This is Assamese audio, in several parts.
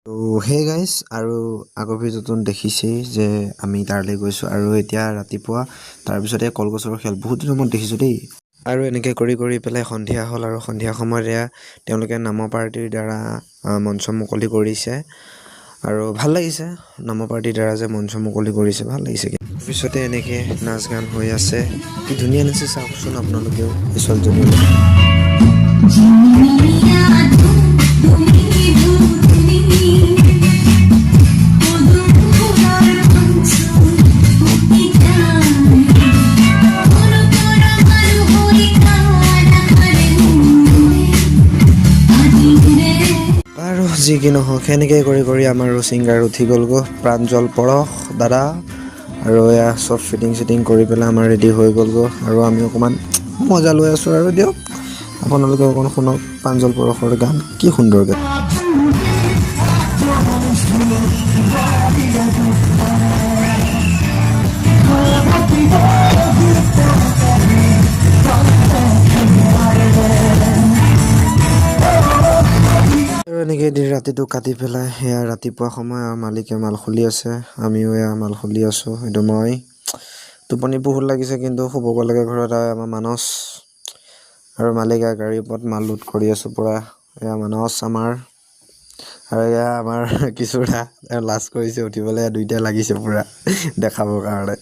তো হে গাইজ আৰু আগৰ ভিডিঅ'টোত দেখিছেই যে আমি তালৈ গৈছোঁ আৰু এতিয়া ৰাতিপুৱা তাৰপিছতে কলগছৰ খেল বহুত দিনৰ মূৰত দেখিছোঁ দেই। আৰু এনেকৈ কৰি পেলাই সন্ধিয়া হ'ল আৰু সন্ধিয়া সময়ত এয়া তেওঁলোকে নামৰ পাৰ্টিৰ দ্বাৰা মঞ্চ মুকলি কৰিছে আৰু ভাল লাগিছে। নামৰ পাৰ্টিৰ দ্বাৰা যে মঞ্চ মুকলি কৰিছে ভাল লাগিছে। তাৰপিছতে এনেকৈ নাচ গান হৈ আছে, কি ধুনীয়া নাচিছে চাওকচোন আপোনালোকেও এই ছোৱালীজনীলৈ। আৰু যি কি নহওক সেনেকৈ কৰি আমাৰো ছিংগাৰ উঠি গ'লগৈ প্ৰাঞ্জল পৰশ দাদা আৰু এয়া চব ফিটিং কৰি পেলাই আমাৰ ৰেডি হৈ গ'লগৈ আৰু আমি অকণমান মজা লৈ আছোঁ আৰু দিয়ক আপোনালোকে অকণ শুনক প্ৰাঞ্জল পৰশৰ গান কি সুন্দৰ গান। আৰু এনেকৈ ৰাতিটো কাটি পেলাই সেয়া ৰাতিপুৱা সময় আৰু মালিকে মাল খুলি আছে, আমিও এয়া মাল খুলি আছোঁ। সেইটো মই টোপনি বহুত লাগিছে কিন্তু শুবগৈ লাগে ঘৰত। আমাৰ মানস আৰু মালিকে গাড়ীৰ ওপৰত মাল লোড কৰি আছোঁ পূৰা। এয়া মানস আমাৰ আৰু এয়া আমাৰ কিছুৰা লাজ কৰিছে উঠিবলৈ, দুইটাই লাগিছে পূৰা দেখাবৰ কাৰণে।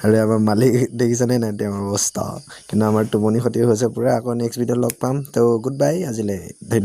আৰু আমাৰ মালিক দেখিছেনে নাই তেওঁৰ অৱস্থা। কিন্তু আমাৰ টোপনি ক্ষতি হৈছে পূৰা। আকৌ নেক্সট ভিডিঅ'ত লগ পাম। তো গুড বাই আজিলৈ।